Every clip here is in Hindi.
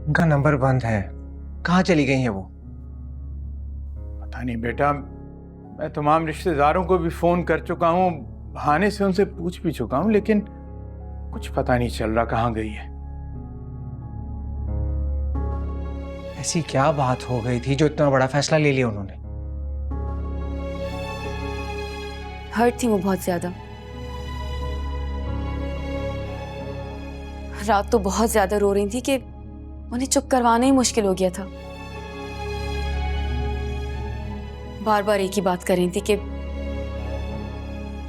उनका नंबर बंद है। कहाँ चली गई है वो? पता नहीं बेटा, मैं तमाम रिश्तेदारों को भी फोन कर चुका हूँ, बहाने से उनसे पूछ भी चुका हूँ, लेकिन कुछ पता नहीं चल रहा कहाँ गई है। ऐसी क्या बात हो गई थी जो इतना बड़ा फैसला ले लिया उन्होंने? हर्ट थी वो बहुत ज्यादा। रात तो बहुत ज्यादा रो रही थी कि उन्हें चुप करवाना ही मुश्किल हो गया था। बार बार एक ही बात कर रही थी कि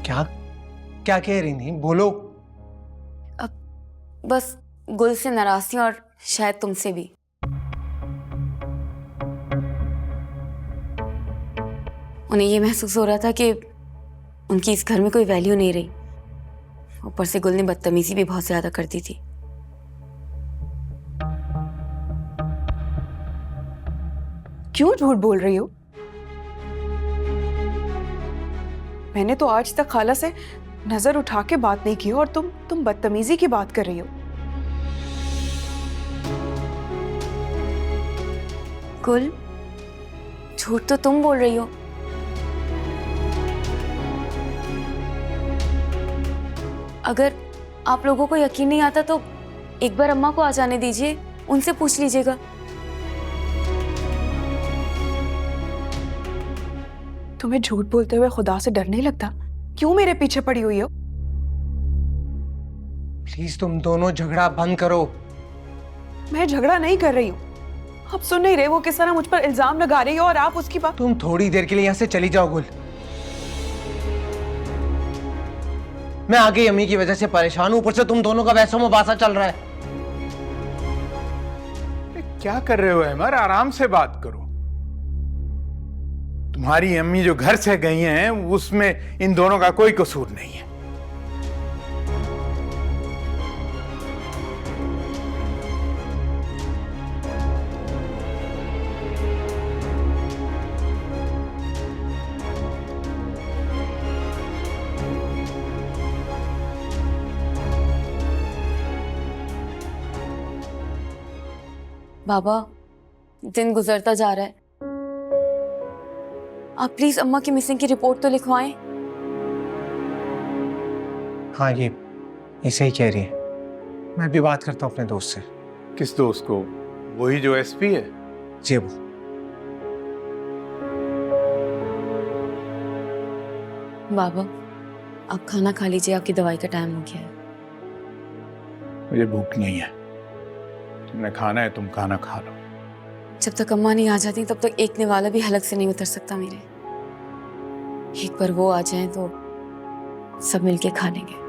क्या क्या कह रही थी? बोलो। अब बस गुल से नाराज थी और शायद तुमसे भी। उन्हें ये महसूस हो रहा था कि उनकी इस घर में कोई वैल्यू नहीं रही। ऊपर से गुल ने बदतमीजी भी बहुत ज्यादा कर दी थी। क्यों झूठ बोल रही हो? मैंने तो आज तक खाला से नजर उठा के बात नहीं की और तुम बदतमीजी की बात कर रही हो। गुल, झूठ तो तुम बोल रही हो। अगर आप लोगों को यकीन नहीं आता तो एक बार अम्मा को आ जाने दीजिए, उनसे पूछ लीजिएगा। तुम्हें झूठ बोलते हुए खुदा से डर नहीं लगता? क्यों मेरे पीछे पड़ी हुई हो? प्लीज तुम दोनों झगड़ा बंद करो। मैं झगड़ा नहीं कर रही हूँ। आप सुन नहीं रहे वो किस तरह मुझ पर इल्जाम लगा रही हो और आप उसकी बात। तुम थोड़ी देर के लिए यहाँ से चली जाओ गुल। मैं आगे अम्मी की वजह से परेशान हूं, ऊपर से तुम दोनों का वैसा मुबासा चल रहा है। क्या कर रहे हो अहमर? आराम से बात करो। तुम्हारी अम्मी जो घर से गई हैं उसमें इन दोनों का कोई कसूर नहीं है। बाबा, दिन गुजरता जा रहा है। आप प्लीज अम्मा की मिसिंग की रिपोर्ट तो लिखवाएं। हाँ, ये सही कह रही है। मैं भी बात करता हूँ अपने दोस्त से। किस दोस्त को? वही जो एसपी है? जी वो। बाबा, आप खाना खा लीजिए, आपकी दवाई का टाइम हो गया है। मुझे भूख नहीं है। तुमने खाना है, तुम खाना खा लो। जब तक अम्मा नहीं आ जाती तब तक एक निवाला भी हलक से नहीं उतर सकता मेरे। एक बार वो आ जाएं तो सब मिलके खा लेंगे।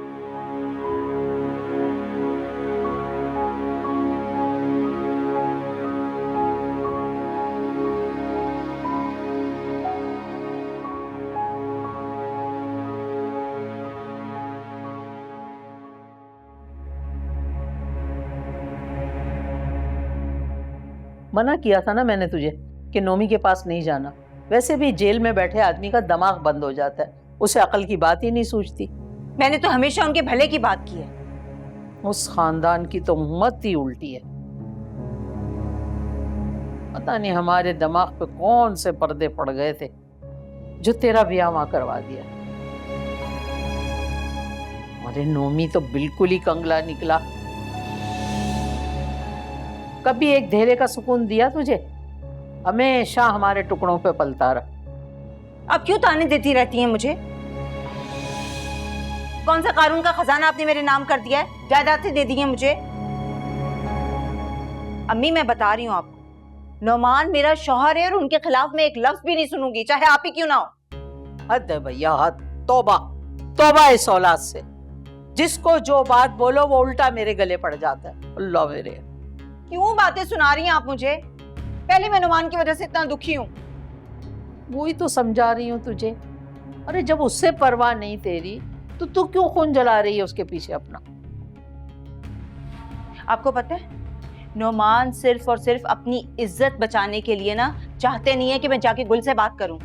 मना किया था ना मैंने तुझे कि नोमी के पास नहीं जाना। वैसे भी जेल में बैठे आदमी का दिमाग बंद हो जाता है, उसे अकल की बात ही नहीं सूझती। मैंने तो हमेशा उनके भले की बात की है। उस खानदान की तो हिम्मत ही उल्टी है। पता नहीं हमारे दिमाग पे कौन से पर्दे पड़ गए थे जो तेरा ब्याह वहां करवा दिया। अरे नोमी तो बिल्कुल ही कंगला निकला। कभी एक धेरे का सुकून दिया तुझे? हमेशा हमारे टुकड़ों पे पलता रहा। अब क्यों ताने देती रहती हैं मुझे? कौन सा कानून का खजाना आपने मेरे नाम कर दिया है? जायदादें दे दी हैं मुझे। अम्मी, मैं बता रही हूँ आपको, नौमान मेरा शौहर है और उनके खिलाफ मैं एक लफ्ज भी नहीं सुनूंगी, चाहे आप ही क्यों ना हो। हद है भैया, हद। तौबा तौबा इस औलाद से। जिसको जो बात बोलो वो उल्टा मेरे गले पड़ जाता है। अल्लाह मेरे। क्यों बातें सुना रही हैं आप मुझे? पहले मैं नौमान की वजह से इतना दुखी हूँ। वही तो समझा रही हूँ तुझे। अरे जब उससे परवाह नहीं तेरी तो तू क्यों खून जला रही है उसके पीछे अपना? आपको पता है, नौमान सिर्फ और सिर्फ अपनी इज्जत बचाने के लिए ना चाहते नहीं है कि मैं जाके गुल से बात करूं।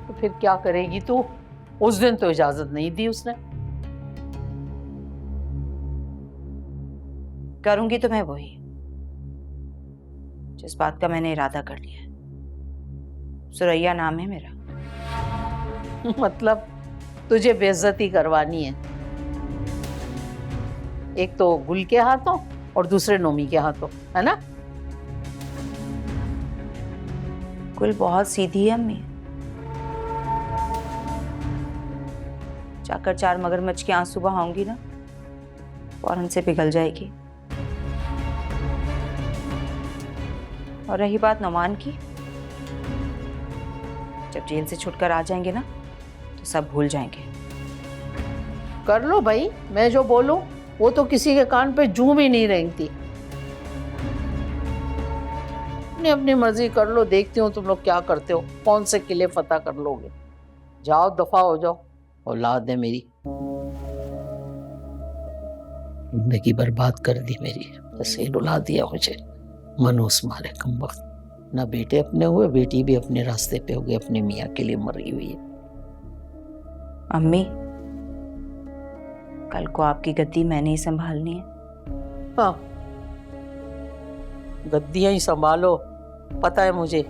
तो फिर क्या करेगी तू? उस दिन तो इजाजत नहीं दी उसने। करूंगी तो मैं वही जिस बात का मैंने इरादा कर लिया है। सुरैया नाम है मेरा। मतलब तुझे बेइज्जती करवानी है, एक तो गुल के हाथों और दूसरे नोमी के हाथों, है ना? गुल बहुत सीधी है अम्मी। जाकर 4 मगरमच्छ के आंसू बहाऊंगी ना, फौरन से पिघल जाएगी। और रही बात नौमान की, जब जेल से छुटकर आ जाएंगे ना तो सब भूल जाएंगे। कर लो भाई, मैं जो बोलूं वो तो किसी के कान पे जूं भी नहीं रेंगती। अपनी अपनी मर्जी कर लो, देखती हूँ तुम लोग क्या करते हो, कौन से किले फतह कर लोगे। जाओ दफा हो जाओ, औलाद है मेरी। जिंदगी बर्बाद कर दी मेरी, ऐसे ही रुला दिया मुझे। मनोस मारे कम वक्त, ना बेटे अपने हुए, बेटी भी अपने रास्ते पे हो गई, अपने मियाँ के लिए मरी हुई है। अम्मी, कल को आपकी गद्दी मैंने ही संभालनी है। हाँ, गद्दियां ही संभालो, पता है मुझे।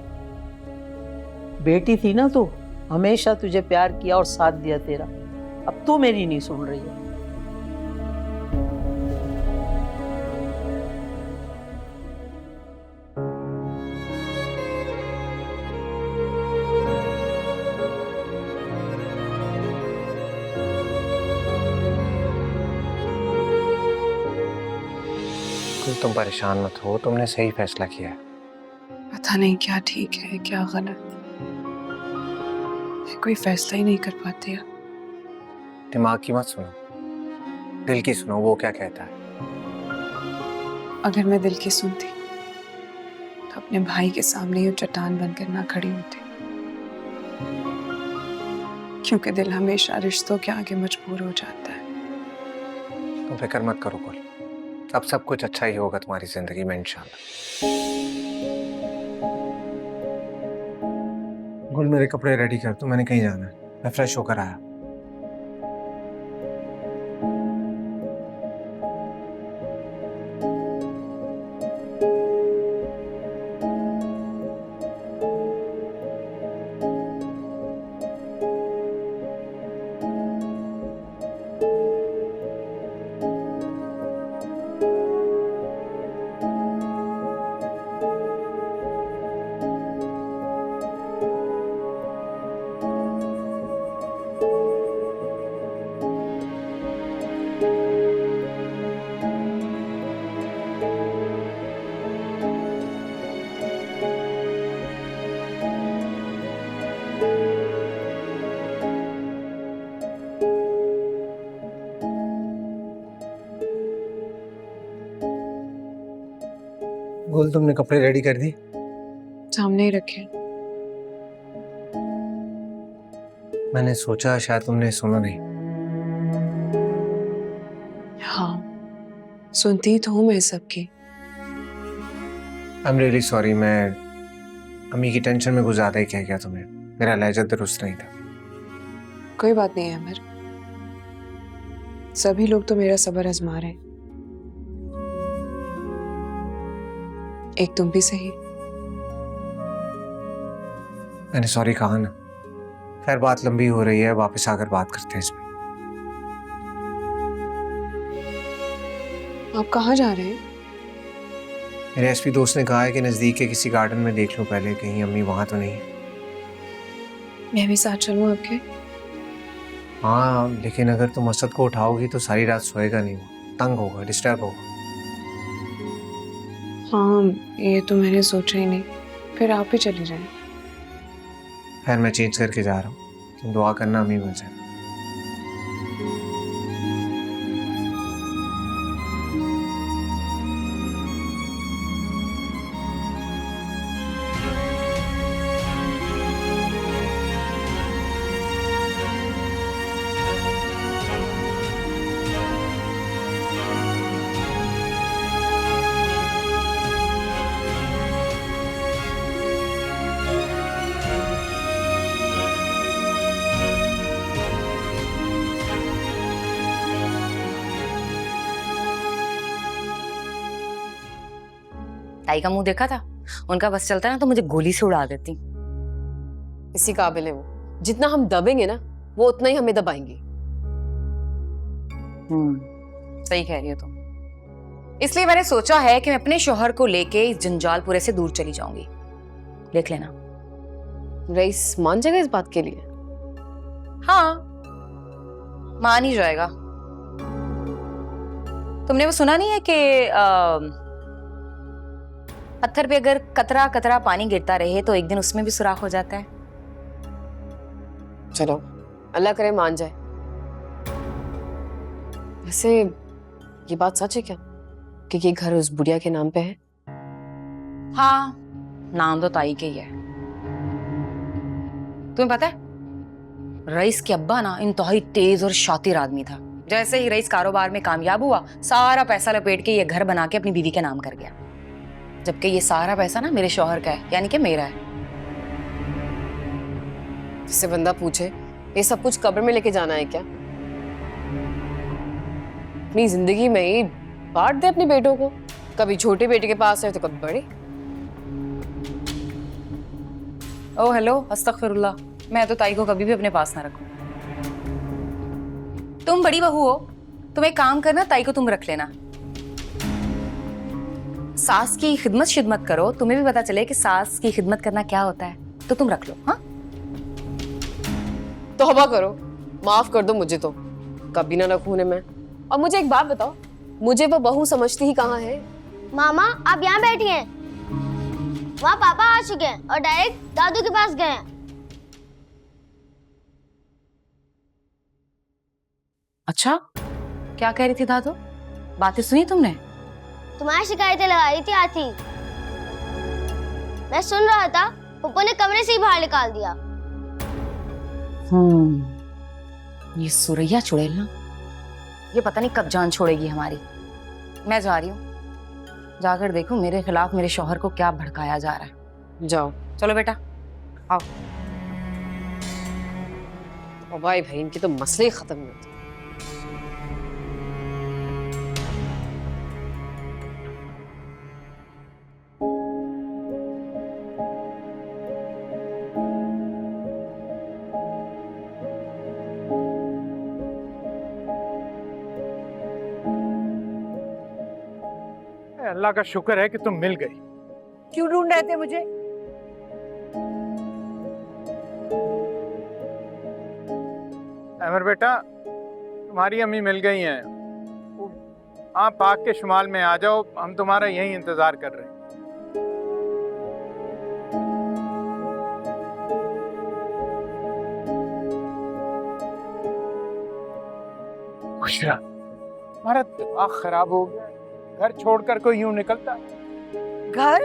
बेटी थी ना तू, हमेशा तुझे प्यार किया और साथ दिया तेरा। अब तू मेरी नहीं सुन रही है। तुम परेशान मत हो, तुमने सही फैसला किया है। पता नहीं क्या ठीक है क्या गलत, कोई फैसला ही नहीं कर पाते यार। दिमाग की मत सुनो, दिल की सुनो, वो क्या कहता है। अगर मैं दिल की सुनती तो अपने भाई के सामने ही चट्टान बनकर ना खड़ी होती, क्योंकि दिल हमेशा रिश्तों के आगे मजबूर हो जाता है। तुम फिक्र मत करो गुल, अब सब कुछ अच्छा ही होगा तुम्हारी जिंदगी में इंशाल्लाह। गुल, मेरे कपड़े रेडी कर दो, मैंने कहीं जाना है, मैं फ्रेश होकर आया। गुल, तुमने कपड़े रेडी कर दी? सामने ही रखे। मैंने सोचा शायद तुमने सुना नहीं। हाँ, सुनती तो हूँ मैं सबकी। आई एम रियली सॉरी, मैं अम्मी की टेंशन में कुछ ज्यादा ही कह गया तुम्हें, मेरा लहजा दुरुस्त नहीं था। कोई बात नहीं है अमर, सभी लोग तो मेरा सब्र आजमा रहे हैं, एक तुम भी सही। मैंने सॉरी कहा ना। खैर, बात लंबी हो रही है, वापस आकर बात करते हैं इसमें। आप कहाँ जा रहे हैं? मेरे एसपी दोस्त ने कहा है कि नजदीक के किसी गार्डन में देख लूं पहले, कहीं अम्मी वहां तो नहीं है। मैं भी साथ चलूं आपके? हाँ, लेकिन अगर तुम असद को उठाओगी तो सारी रात सोएगा नहीं, वो तंग होगा, डिस्टर्ब होगा। हाँ, ये तो मैंने सोचा ही नहीं, फिर आप ही चले जाएं। खैर, मैं चेंज करके जा रहा हूँ, तुम दुआ करना अम्मी मिल जाए। ताई का मुंह देखा था, उनका बस चलता है ना तो मुझे गोली से उड़ा देती। इसी काबिल है वो, जितना हम दबेंगे ना वो उतना ही हमें दबाएंगे। सही कह रही हो तुम। इसलिए मैंने सोचा है कि मैं अपने शौहर को लेके इस जंजालपुरे से दूर चली जाऊंगी। देख लेना। रईस मान जाएगा इस बात के लिए? हाँ, मान ही जाएगा। तुमने वो सुना नहीं है कि पत्थर पे अगर कतरा कतरा पानी गिरता रहे तो एक दिन उसमें भी सुराख हो जाता है। चलो अल्लाह करे मान जाए। वैसे ये बात सच है क्या कि ये घर उस बुढ़िया के नाम पे है? हाँ, नाम तो ताई के ही है। तुम्हें पता है रईस के अब्बा ना इंतहाई तेज और शातिर आदमी था। जैसे ही रईस कारोबार में कामयाब हुआ, सारा पैसा लपेट के ये घर बना के अपनी बीवी के नाम कर गया, जबकि ये सारा पैसा ना मेरे शौहर का है, यानी कि मेरा है। जिससे बंदा पूछे ये सब कुछ कब्र में लेके जाना है क्या? अपनी जिंदगी में ही बांट दे अपने बेटों को, कभी छोटे बेटे के पास है तो कभी बड़े। ओ हेलो, अस्तगफिरुल्लाह। मैं तो ताई को कभी भी अपने पास ना रखूं। तुम बड़ी बहू हो, तुम एक काम करना, ताई को तुम रख लेना। सास की खिदमत शिदमत करो, तुम्हें भी पता चले कि सास की खिदमत करना क्या होता है, तो तुम रख लो। हाँ, तौबा करो, माफ कर दो मुझे, तो कभी ना रखूं मैं। और मुझे एक बात बताओ, मुझे वो बहू समझती ही कहाँ है? मामा आप यहाँ बैठी हैं, वहाँ पापा आ चुके हैं और डायरेक्ट दादू के पास गए हैं। अच्छा, क्या कह रही थी दादू? बातें सुनी तुमने? तुम्हारी शिकायतें लगा रही थी आती। मैं सुन रहा था, पप्पू ने कमरे से ही बाहर निकाल दिया। ये सुरैया चुड़ैल ना, ये पता नहीं कब जान छोड़ेगी हमारी। मैं जा रही हूँ, जाकर देखूं मेरे खिलाफ मेरे शौहर को क्या भड़काया जा रहा है। जाओ। चलो बेटा, आओ। ओ भाई भाई, इनके तो मसले ही खत्म नहीं होते। अल्लाह का शुक्र है कि तुम मिल गई। क्यों ढूंढ रहे थे मुझे? अमर बेटा, तुम्हारी अम्मी मिल गई हैं। आप पाक के शुमाल में आ जाओ, हम तुम्हारा यहीं इंतजार कर रहे हैं। खुशरा, हमारा दिमाग खराब हो गया। घर छोड़कर कोई यूं निकलता? घर?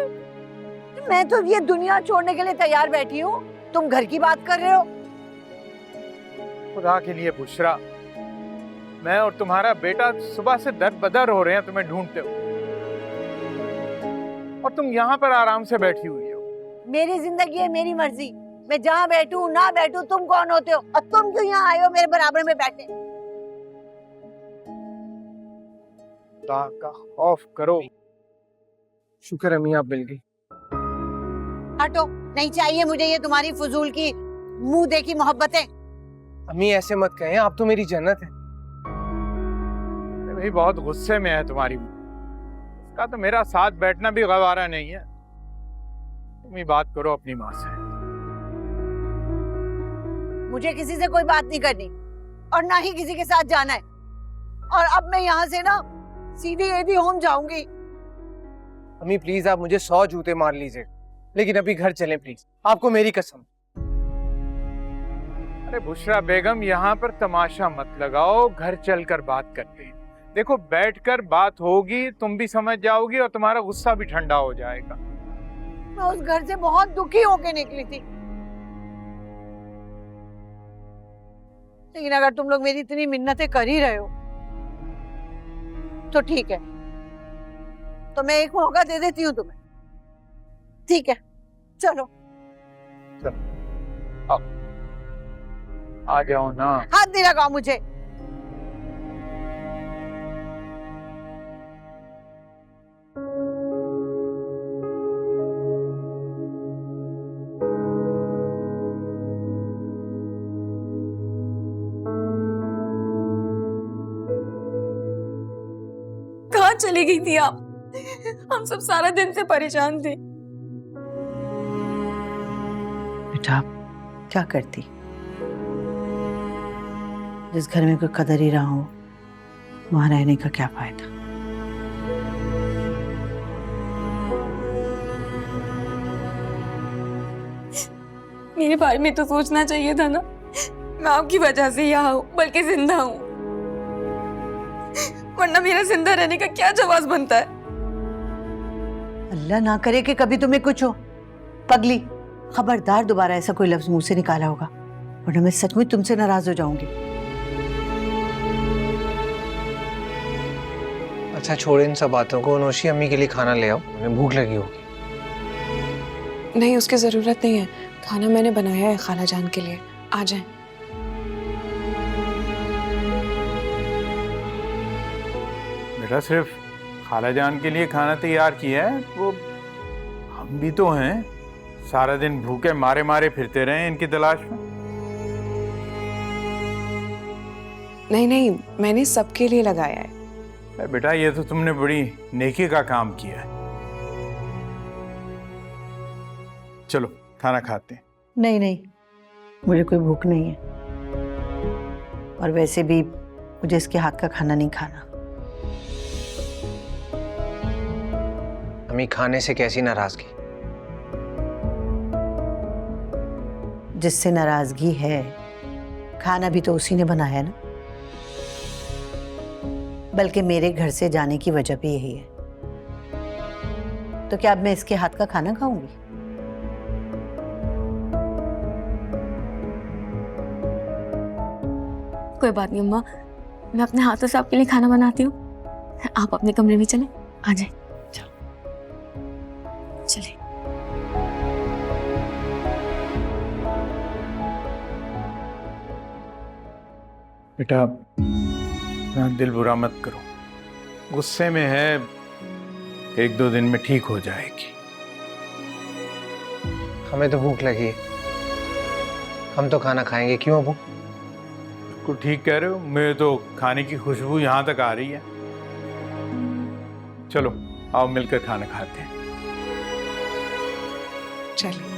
मैं तो ये दुनिया छोड़ने के लिए तैयार बैठी हूँ, तुम घर की बात कर रहे हो? खुदा के लिए बुशरा, मैं और तुम्हारा बेटा सुबह से दर बदर हो रहे हैं तुम्हें ढूंढते हो, और तुम यहाँ पर आराम से बैठी हुई हो। मेरी जिंदगी है, मेरी मर्जी। मैं जहाँ बैठूं ना बैठूं, तुम कौन होते हो और तुम क्यों यहाँ आए हो मेरे बराबर में बैठे? खुदा का खौफ करो। शुक्र अम्मी आप मिल गई। हटो, नहीं चाहिए मुझे ये तुम्हारी फजूल की मुंह देखी मोहब्बतें। अम्मी ऐसे मत कहें, आप तो मेरी जन्नत है। अरे भाई, बहुत गुस्से में है तुम्हारी माँ। इसका तो मेरा साथ बैठना भी गवारा नहीं है। तुम ही बात करो अपनी माँ से। मुझे किसी से कोई बात नहीं करनी और ना ही किसी के साथ जाना है। और अब मैं यहाँ से ना सीधी एदी होम जाऊंगी। अम्मी प्लीज आप मुझे 100 जूते मार लीजिए, लेकिन अभी घर चलें प्लीज, आपको मेरी कसम। अरे बुशरा बेगम, यहाँ पर तमाशा मत लगाओ, घर चलकर बात करते हैं। देखो, बैठकर बात होगी, तुम भी समझ जाओगी और तुम्हारा गुस्सा भी ठंडा हो जाएगा। मैं उस घर से बहुत दुखी होके निकली थी, लेकिन अगर तुम लोग मेरी इतनी मिन्नतें कर ही रहे हो तो ठीक है, तो मैं एक मौका दे देती हूँ तुम्हें। ठीक है, चलो आ जाओ ना। हाथ नहीं लगाओ मुझे। चली गई थी आप? हम सब सारा दिन से परेशान थे। बेटा क्या करती, जिस घर में कोई कदर ही रहा हो वहां रहने का क्या फायदा। मेरे बारे में तो सोचना चाहिए था ना। मैं आपकी वजह से यहाँ हूँ, बल्कि जिंदा हूँ, वरना मेरा जिंदा रहने का क्या जवाब बनता है। अल्लाह ना करे कि कभी तुम्हें कुछ हो। पगली, खबरदार दोबारा ऐसा कोई लफ्ज मुंह से निकाला होगा, वरना मैं सचमुच तुमसे नाराज हो जाऊंगी। अच्छा छोड़ इन सब बातों को, नौशी अम्मी के लिए खाना ले आओ, उन्हें भूख लगी होगी। नहीं, उसकी जरूरत नहीं है, खाना मैंने बनाया है खाला जान के लिए, आ जाएं। बेटा सिर्फ खाला जान के लिए खाना तैयार किया है, वो हम भी तो हैं, सारा दिन भूखे मारे मारे फिरते रहे इनकी तलाश में। नहीं नहीं, मैंने सबके लिए लगाया है। बेटा ये तो तुमने बड़ी नेकी का काम किया है। चलो खाना खाते हैं। नहीं नहीं, मुझे कोई भूख नहीं है, और वैसे भी मुझे इसके हाथ का खाना नहीं खाना। अम्मी खाने से कैसी नाराजगी? जिससे नाराजगी है, खाना भी तो उसी ने बनाया ना। बल्कि मेरे घर से जाने की वजह भी यही है। तो क्या अब मैं इसके हाथ का खाना खाऊंगी? कोई बात नहीं अम्मा, मैं अपने हाथों से आपके लिए खाना बनाती हूँ। आप अपने कमरे में चले, आ जाए। चले। बेटा अपना दिल बुरा मत करो, गुस्से में है, 1-2 दिन में ठीक हो जाएगी। हमें तो भूख लगी है, हम तो खाना खाएंगे, क्यों अबू? बिल्कुल ठीक कह रहे हो, मेरे तो खाने की खुशबू यहाँ तक आ रही है। चलो आओ मिलकर खाना खाते हैं। चलिए।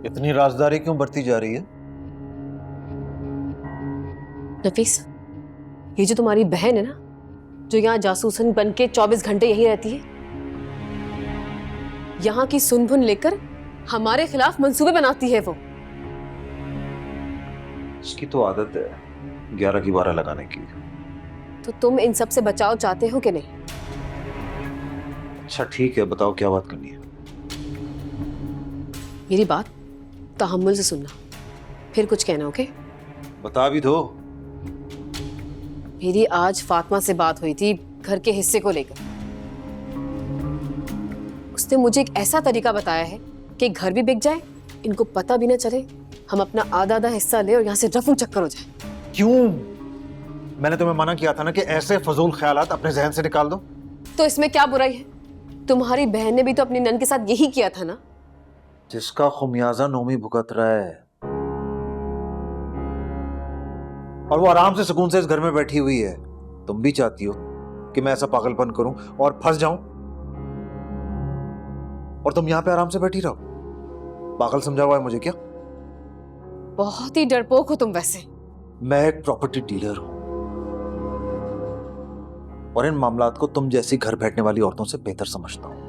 इतनी राजदारी क्यों बढ़ती जा रही है? नफीस, ये जो तुम्हारी बहन है ना, जो यहाँ जासूसन बन के 24 घंटे यहीं रहती है, यहाँ की सुन-बुन लेकर हमारे खिलाफ मंसूबे बनाती है वो। इसकी तो आदत है 11 की 12 लगाने की। तो तुम इन सब से बचाव चाहते हो कि नहीं? अच्छा ठीक है, बताओ क्या बात करनी है? मेरी बात तहम्मुल से सुनना, फिर कुछ कहना, ओके? बता भी दो। मेरी आज फातिमा से बात हुई थी घर के हिस्से को लेकर। उसने मुझे एक ऐसा तरीका बताया है कि घर भी बिक जाए, इनको पता भी ना चले, हम अपना आधा आधा हिस्सा ले और यहाँ से रफू चक्कर हो जाए। क्यों? मैंने तुम्हें मना किया था ना कि ऐसे फजूल ख्यालात अपने जहन से निकाल दो। तो इसमें क्या बुराई है? तुम्हारी बहन ने भी तो अपनी नन के साथ यही किया था ना। जिसका खुमियाजा नोमी भुगत रहा है, और वो आराम से सुकून से इस घर में बैठी हुई है। तुम भी चाहती हो कि मैं ऐसा पागलपन करूं और फंस जाऊं, और तुम यहां पे आराम से बैठी रहो? पागल समझा हुआ है मुझे क्या? बहुत ही डरपोक हो तुम वैसे। मैं एक प्रॉपर्टी डीलर हूं, और इन मामलात को तुम जैसी घर बैठने वाली औरतों से बेहतर समझता हूं।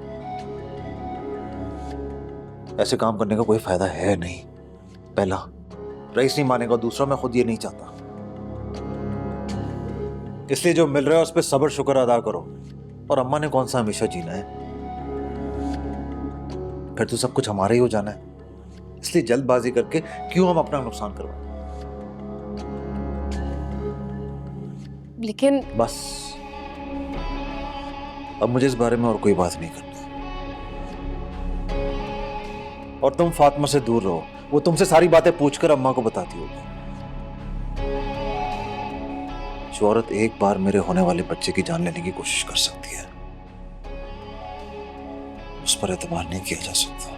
ऐसे काम करने का कोई फायदा है नहीं। पहला, रईस नहीं मानेगा, दूसरा मैं खुद ये नहीं चाहता। इसलिए जो मिल रहा है उस पर सब्र शुक्र अदा करो। और अम्मा ने कौन सा हमेशा जीना है? फिर तो सब कुछ हमारा ही हो जाना है। इसलिए जल्दबाजी करके क्यों हम अपना नुकसान करवाएं? लेकिन बस अब मुझे इस बारे में और कोई बात नहीं करनी। और तुम फातिमा से दूर रहो, वो तुमसे सारी बातें पूछकर अम्मा को बताती होगी। जो औरत एक बार मेरे होने वाले बच्चे की जान लेने की कोशिश कर सकती है, उस पर एतबार नहीं किया जा सकता।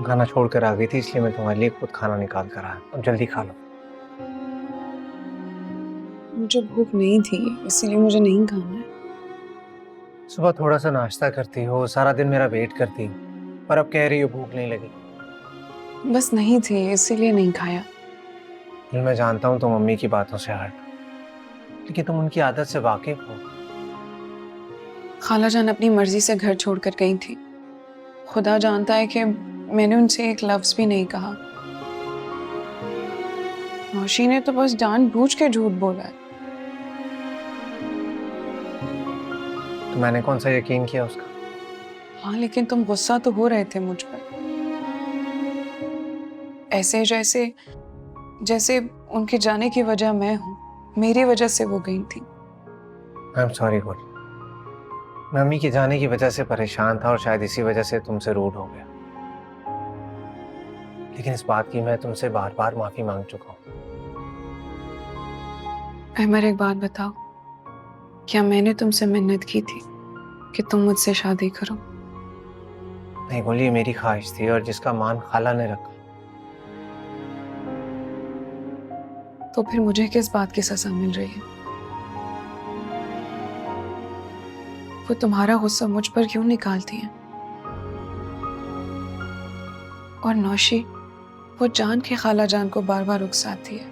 खाना छोड़ कर आ गई थी, इसलिए मैं तुम्हारे लिए खुद खाना निकाल कर आया। अब जल्दी खा लो। मुझे भूख नहीं थी, इसीलिए मुझे नहीं खाना है। सुबह थोड़ा सा नाश्ता करती हो, सारा दिन मेरा वेट करती हो, पर अब कह रही हो भूख नहीं लगी। बस नहीं थी, इसीलिए नहीं खाया। मैं जानता हूँ तुम मम्मी की बातों से हट, लेकिन तुम उनकी आदत से वाकिफ हो। खाला जान अपनी मर्जी से घर छोड़कर गई थी। खुदा जानता है कि मैंने उनसे एक लफ्ज भी नहीं कहा। नौशी ने तो बस जानबूझ के झूठ बोला है। तो मैंने कौन सा यकीन किया उसका? हाँ, लेकिन तुम गुस्सा तो हो रहे थे मुझ पर, ऐसे जैसे जैसे उनके जाने की वजह मैं हूँ, मेरी वजह से वो गई थी। आई एम सॉरी गुल, मैं मम्मी के जाने की वजह से परेशान था और शायद इसी वजह से तुमसे रूड हो गया, लेकिन इस बात की मैं तुमसे बार बार माफी मांग चुका हूँ। अहमर, एक बात बताओ, क्या मैंने तुमसे मिन्नत की थी कि तुम मुझसे शादी करो? नहीं गुल, ये मेरी ख्वाहिश थी और जिसका मान खाला ने रखा। तो फिर मुझे किस बात की सजा मिल रही है? वो तुम्हारा गुस्सा मुझ पर क्यों निकालती है? और नौशी, वो जान के खाला जान को बार बार उकसाती है।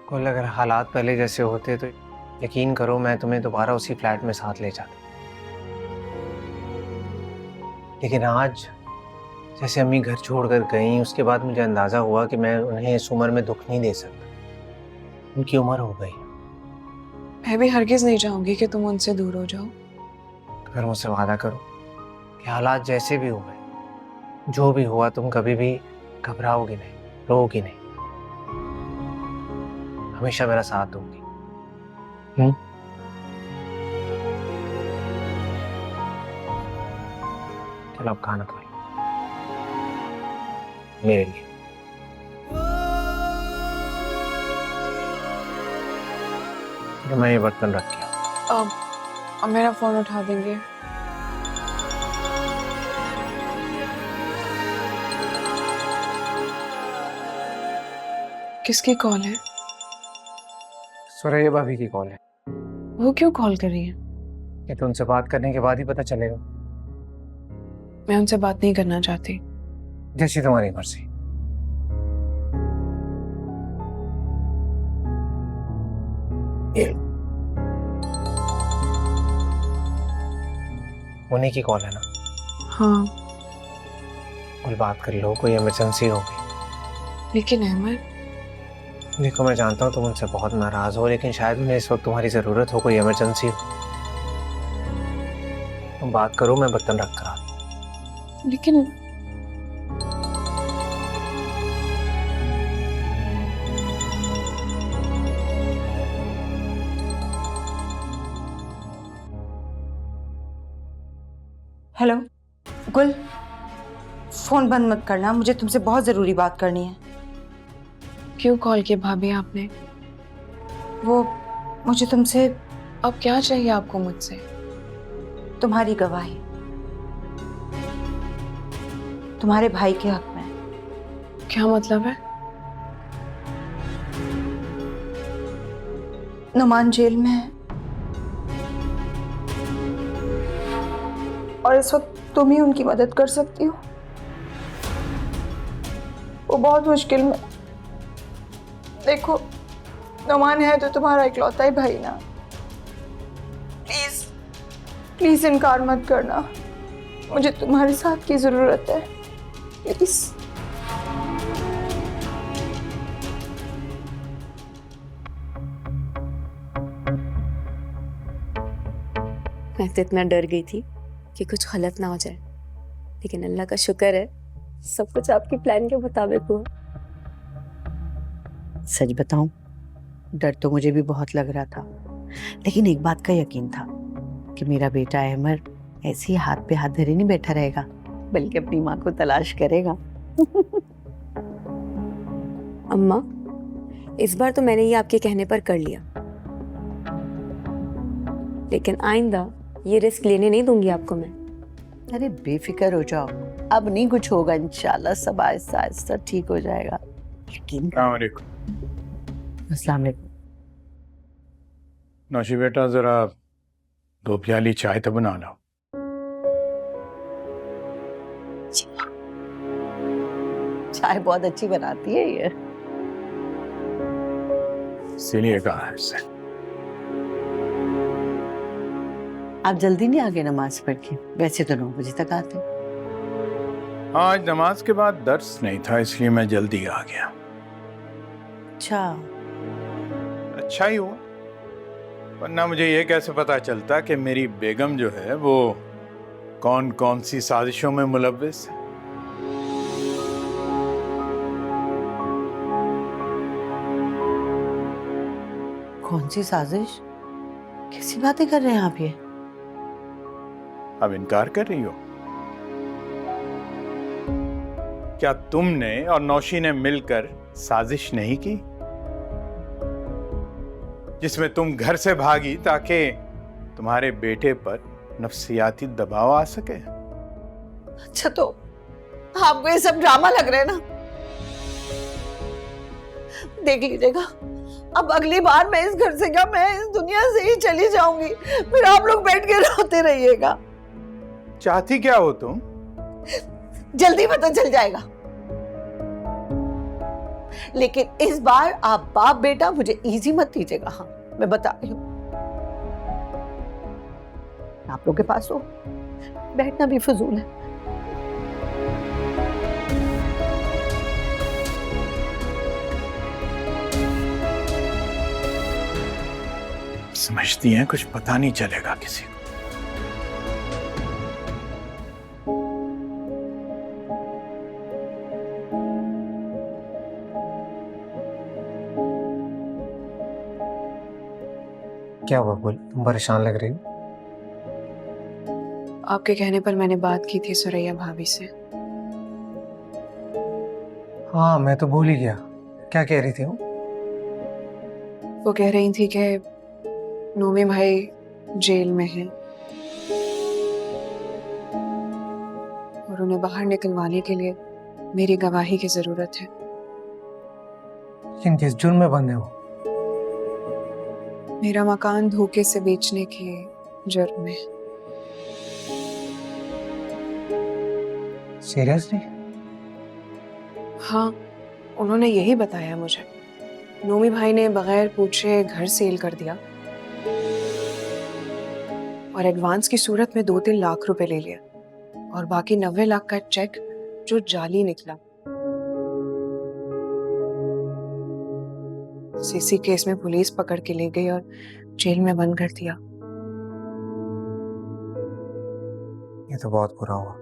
गुल, अगर हालात पहले जैसे होते तो यकीन करो मैं तुम्हें दोबारा उसी फ्लैट में साथ ले जाता, लेकिन आज जैसे अम्मी घर छोड़कर गई, उसके बाद मुझे अंदाजा हुआ कि मैं उन्हें इस उम्र में दुख नहीं दे सकता। उनकी उम्र हो गई। मैं भी हरगिज नहीं चाहूंगी कि तुम उनसे दूर हो जाओ। तो फिर मुझसे वादा करो कि हालात जैसे भी हुए, जो भी हुआ, तुम कभी भी घबराओगी नहीं, रोओगी नहीं, हमेशा मेरा साथ दोगी। चलो अब खाना खा लो मेरे लिए। तो मैं ये बर्तन रख के अब मेरा फोन उठा देंगे? किसकी कॉल है? सुरैया भाभी की कॉल है। वो क्यों कॉल कर रही है? ये तो उनसे बात करने के बाद ही पता चलेगा। मैं उनसे बात नहीं करना चाहती। जैसी तुम्हारी मर्जी। उन्हीं की कॉल है ना? हाँ। और बात कर लो, कोई इमरजेंसी होगी। लेकिन अहमद, देखो मैं जानता हूँ तुम उनसे बहुत नाराज हो, लेकिन शायद उन्हें इस वक्त तुम्हारी जरूरत हो, कोई इमरजेंसी हो। तुम बात करो, मैं बर्तन रख कर आता हूं। लेकिन हेलो गुल, फोन बंद मत करना, मुझे तुमसे बहुत जरूरी बात करनी है। क्यों कॉल किया भाभी आपने? वो मुझे तुमसे अब क्या चाहिए आपको मुझसे? तुम्हारी गवाही तुम्हारे भाई के हक में। क्या मतलब है? नुमान जेल में है और इस वक्त तुम ही उनकी मदद कर सकती हो। वो बहुत मुश्किल में। देखो, नुमान है तो तुम्हारा इकलौता ही भाई ना। प्लीज प्लीज इनकार मत करना। मुझे तुम्हारे साथ की जरूरत है, प्लीज। मैं तो इतना डर गई थी कि कुछ गलत ना हो जाए, लेकिन अल्लाह का शुक्र है सब कुछ आपके प्लान के मुताबिक हुआ। सच बताऊं, डर तो मुझे भी बहुत लग रहा था, लेकिन एक बात का यकीन था कि मेरा बेटा अहमर ऐसे ही हाथ पे हाथ धरे नहीं बैठा रहेगा, बल्कि अपनी माँ को तलाश करेगा। अम्मा, इस बार तो मैंने ये आपके कहने पर कर लिया, लेकिन आइंदा ये रिस्क लेने नहीं दूंगी आपको मैं। अरे बेफिक्र हो जाओ, अब नहीं कुछ होगा, इंशाल्लाह सब आहिस्ता आहिस्ता ठीक हो जाएगा, यकीन करो। अस्सलाम वालेकुम। नौशी बेटा, जरा 2 प्याली चाय तो बना लो। चाय बहुत अच्छी बनाती है ये, इसीलिए कहा है इससे। आप जल्दी नहीं आ गए नमाज पढ़ के? वैसे तो 9 बजे तक आते। आज नमाज के बाद दर्स नहीं था, इसलिए मैं जल्दी आ गया। अच्छा, अच्छा ही हुआ, वरना मुझे ये कैसे पता चलता कि मेरी बेगम जो है वो कौन कौन सी साजिशों में मुलव्विस है। कौन सी साजिश? कैसी बातें कर रहे हैं आप ये? अब इनकार कर रही हो? क्या तुमने और नौशी ने मिलकर साजिश नहीं की, जिसमें तुम घर से भागी ताकि तुम्हारे बेटे पर नफ्सियाती दबाव आ सके? अच्छा, तो आपको ये सब ड्रामा लग रहा है ना? देख लीजिएगा, अब अगली बार मैं इस घर से क्या, मैं इस दुनिया से ही चली जाऊंगी, फिर आप लोग बैठ के रोते रहिएगा। चाहती क्या हो तुम? जल्दी पता चल जाएगा, लेकिन इस बार आप बाप बेटा मुझे इजी मत कीजिएगा। हाँ, मैं बता रही हूँ, आप लोग के पास हो, बैठना भी फजूल है। समझती हैं कुछ पता नहीं चलेगा किसी को। क्या हुआ बोल, तुम परेशान लग रही हो? आपके कहने पर मैंने बात की थी सुरैया भाभी से। हाँ, मैं तो भूल ही गया। क्या कह रही थी वो कह रही थी कि नोमी भाई जेल में हैं और उन्हें बाहर निकलवाने के लिए मेरी गवाही की जरूरत है। लेकिन किस जुर्म में बंद है वो? मेरा मकान धोखे से बेचने के जुर्म में। सीरियसली? हाँ, उन्होंने यही बताया मुझे। नोमी भाई ने बगैर पूछे घर सेल कर दिया और एडवांस की सूरत में 2-3 लाख रुपए ले लिया और बाकी 90 लाख का चेक जो जाली निकला। सीसी केस में पुलिस पकड़ के ले गई और जेल में बंद कर दिया। ये तो बहुत बुरा हुआ।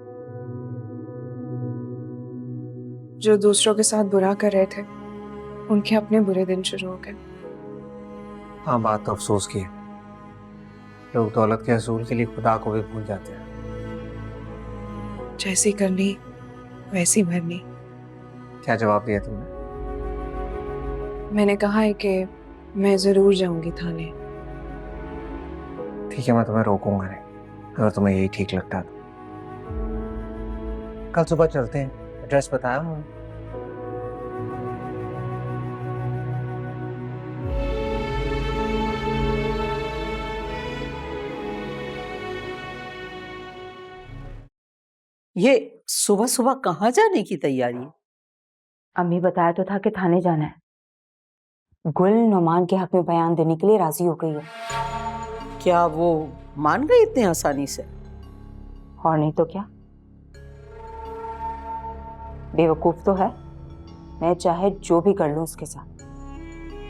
जो दूसरों के साथ बुरा कर रहे थे, उनके अपने बुरे दिन शुरू हो गए। हाँ, बात तो अफसोस की है। लोग दौलत के असूल के लिए खुदा को भी भूल जाते हैं। जैसी करनी वैसी भरनी। क्या जवाब दिया तुमने? मैंने कहा है कि मैं जरूर जाऊंगी थाने। ठीक है, मैं तुम्हें रोकूंगा नहीं, अगर तुम्हें यही ठीक लगता तो। कल सुबह चलते हैं, एड्रेस बताया हूँ। ये सुबह सुबह कहाँ जाने की तैयारी है? अम्मी बताया तो था कि थाने जाना है। गुल नुमान के हक में बयान देने के लिए राजी हो गई है। क्या वो मान गई इतने आसानी से? और नहीं तो क्या। बेवकूफ तो है, मैं चाहे जो भी कर लूं उसके साथ।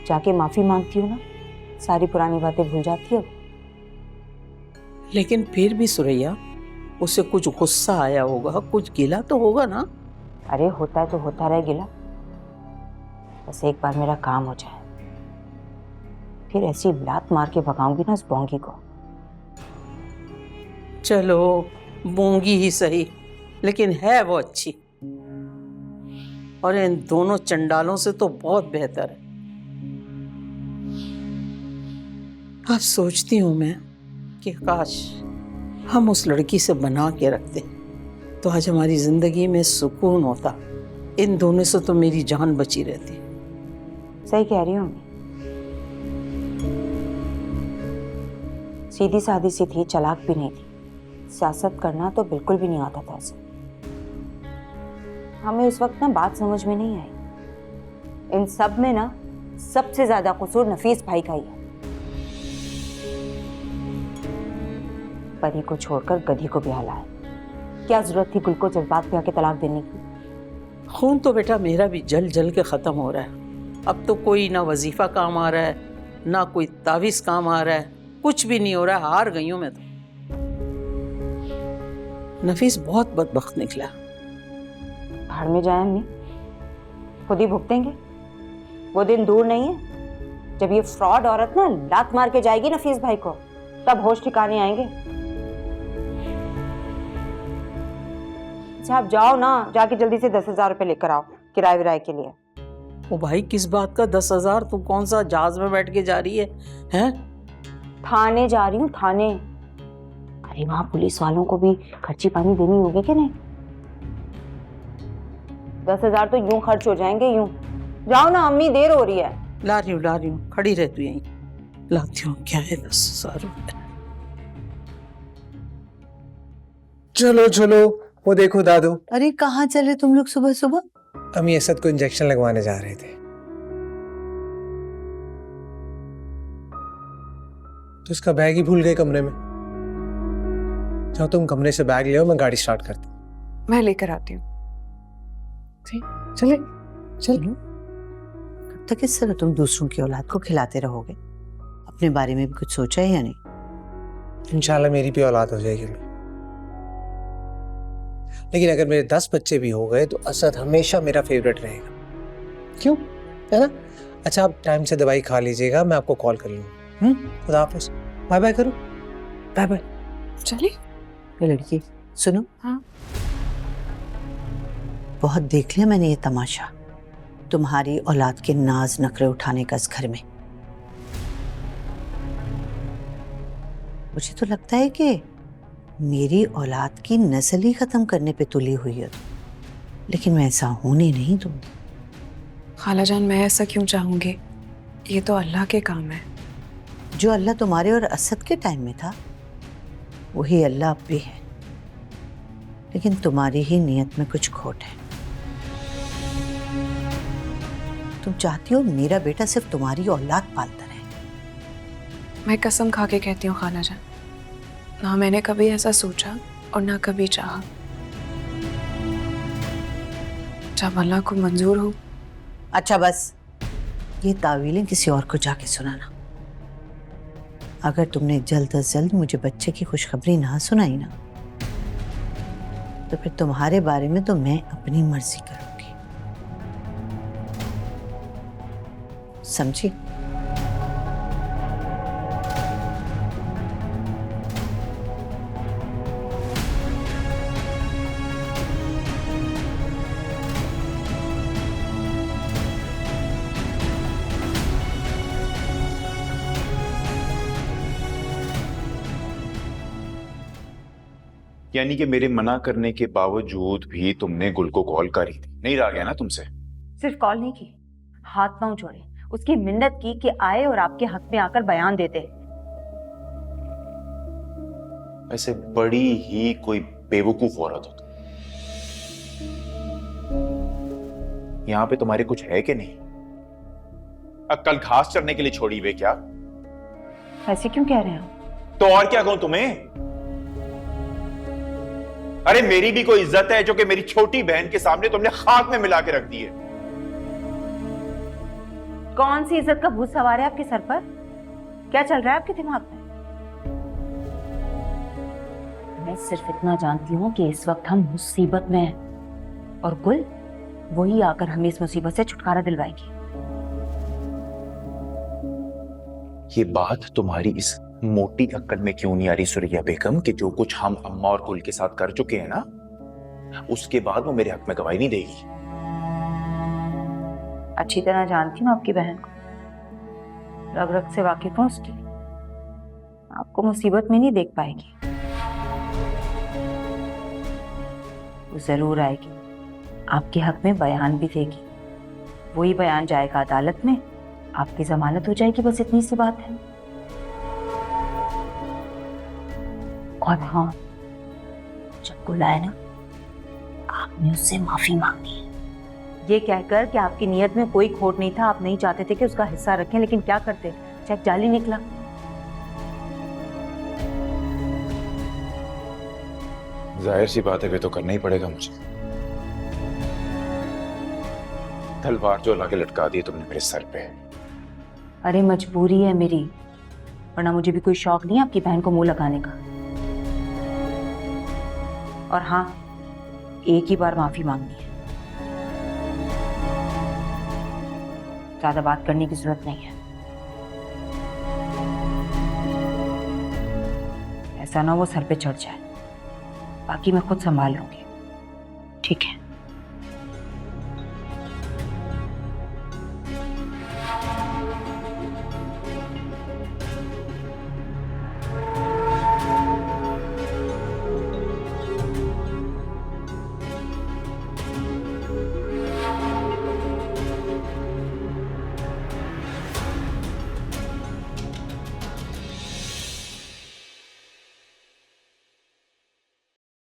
जाके माफी मांगती हूँ ना, सारी पुरानी बातें भूल जाती है। लेकिन फिर भी सुरैया, उसे कुछ गुस्सा आया होगा, कुछ गिला तो होगा ना? अरे होता है तो होता रहे गिला, बस एक बार मेरा काम हो जाए, फिर ऐसी लात मार के भगाऊंगी ना उस बोंगी को। चलो बोंगी ही सही, लेकिन है वो अच्छी, और इन दोनों चंडालों से तो बहुत बेहतर है। अब सोचती हूं मैं कि काश हम उस लड़की से बना के रखते तो आज हमारी जिंदगी में सुकून होता। इन दोनों से तो मेरी जान बची रहती। सही कह रही हूँ, सीधी सादी सी थी, चालाक भी नहीं थी, सियासत करना तो बिल्कुल भी नहीं आता था उसे। हमें उस वक्त ना बात समझ में नहीं आई। इन सब में ना सबसे ज्यादा कसूर नफीस भाई का ही है। परी को छोड़कर गधी को ब्याह लाया। क्या जरूरत थी गुल को जज्बात पे आके तलाक देने की? खून तो बेटा मेरा भी जल जल के खत्म हो रहा है। अब तो कोई ना वजीफा काम आ रहा है, ना कोई तावीज काम आ रहा है, कुछ भी नहीं हो रहा है। हार गई हूं मैं तो। नफीस बहुत बदबख्त निकला। भाड़ में जाए अम्मी, खुद ही भुगतेंगे। वो दिन दूर नहीं है जब ये फ्रॉड औरत ना लात मार के जाएगी नफीस भाई को, तब होश ठिकाने आएंगे। अच्छा आप जाओ ना, जाके जल्दी से 10,000 रुपए लेकर आओ किराए विराए के लिए। ओ भाई किस बात का 10,000? तू कौन सा जहाज में बैठ के जा रही है? हैं? थाने जा रही हूँ, थाने। अरे वहां पुलिस वालों को भी खर्ची पानी देनी होगी कि नहीं? 10,000 तो यूं खर्च हो जाएंगे यूं। जाओ ना अम्मी, देर हो रही है। ला रही हूँ, खड़ी रह तू यहीं। लाती हूँ। क्या है 10,000 रुपए? चलो चलो, वो देखो दादू। अरे कहाँ चले तुम लोग सुबह सुबह? अम्मी असद को इंजेक्शन लगवाने जा रहे थे, तो उसका बैग ही भूल गए कमरे में। जाओ तुम कमरे से बैग ले आओ, मैं गाड़ी स्टार्ट करती हूँ। मैं लेकर आती हूँ। चले चलो। कब तक इस तरह तुम दूसरों की औलाद को खिलाते रहोगे? अपने बारे में भी कुछ सोचा है या नहीं? इंशाल्लाह मेरी भी औलाद हो जाएगी, लेकिन अगर मेरे 10 बच्चे भी हो गए तो असद हमेशा मेरा फेवरेट रहेगा। क्यों, है ना? अच्छा आप टाइम से दवाई खा लीजिएगा, मैं आपको कॉल कर लूँगा। खुदा हाफिज़। बाय बाय करो। Bye bye. चलिए। ये लड़की सुनो। हाँ। बहुत देख लिया मैंने ये तमाशा, तुम्हारी औलाद के नाज नखरे उठाने का इस घर में। मुझे तो लगता है कि मेरी औलाद की नस्ल ही खत्म करने पे तुली हुई है, लेकिन मैं ऐसा होने नहीं दूंगी। खालाजान मैं ऐसा क्यों चाहूंगी? ये तो अल्लाह के काम है। जो अल्लाह तुम्हारे और असद के टाइम में था वही अल्लाह अब भी है, लेकिन तुम्हारी ही नियत में कुछ खोट है। तुम चाहती हो मेरा बेटा सिर्फ तुम्हारी औलाद पालता रहे। मैं कसम खा के कहती हूँ खालाजान, ना मैंने कभी ऐसा सोचा और ना कभी चाहा। जब अल्लाह को मंजूर हो। अच्छा बस, ये तावीलें किसी और को जाके सुनाना। अगर तुमने जल्द अज जल्द मुझे बच्चे की खुशखबरी ना सुनाई ना, तो फिर तुम्हारे बारे में तो मैं अपनी मर्जी करूंगी, समझी? यानी कि मेरे मना करने के बावजूद भी तुमने गुल को कॉल करी थी? नहीं रहा गया ना तुमसे? सिर्फ कॉल नहीं की, हाथ पांव जोड़े, उसकी मिन्नत की कि आए और आपके हक में आकर बयान देते। ऐसे बड़ी ही कोई बेवकूफ औरत हो तुम। यहां पे तुम्हारे कुछ है कि नहीं? कल घास चरने के लिए छोड़ी हुए क्या? ऐसे क्यों कह रहे हैं? तो और क्या कहूं तुम्हें? अरे मेरी भी कोई इज्जत है जो कि मेरी छोटी बहन के सामने तुमने खाक में मिला के रख दी है। कौन सी इज्जत का भूत सवार है आपके सर पर? क्या चल रहा है आपके दिमाग में? मैं सिर्फ इतना जानती हूँ कि इस वक्त हम मुसीबत में हैं और गुल वही आकर हमें इस मुसीबत से छुटकारा दिलवाएगी। ये बात तुम्हारी इस मोटी अक्कल में क्यों नहीं आ रही सुरैया बेगम कि जो कुछ हम अम्मा और गुल के साथ कर चुके हैं ना, उसके बाद वो मेरे हक में गवाही नहीं देगी। अच्छी तरह जानती हूँ आपकी बहन को, रग रग से वाकिफ हूँ उसकी। आपको मुसीबत में नहीं देख पाएगी। वो जरूर आएगी, आपके हक में बयान भी देगी। वही बयान जाएगा अदालत में, आपकी जमानत हो जाएगी। बस इतनी सी बात है। और हाँ, जब गुल आए ना, आपने उससे माफी मांगनी है, ये कहकर कि आपकी नीयत में कोई खोट नहीं था, आप नहीं चाहते थे कि उसका हिस्सा रखें, लेकिन क्या करते, चेक जाली निकला। जाहिर सी बात है, वे तो करना ही पड़ेगा मुझे। तलवार जो लाके लटका दी तुमने मेरे सर पे। अरे मजबूरी है मेरी, वरना मुझे भी कोई शौक नहीं है आपकी बहन को मुंह लगाने का। और हाँ, एक ही बार माफी मांगनी है, ज्यादा बात करने की जरूरत नहीं है। ऐसा ना वो सर पे चढ़ जाए, बाकी मैं खुद संभाल लूंगी। ठीक है?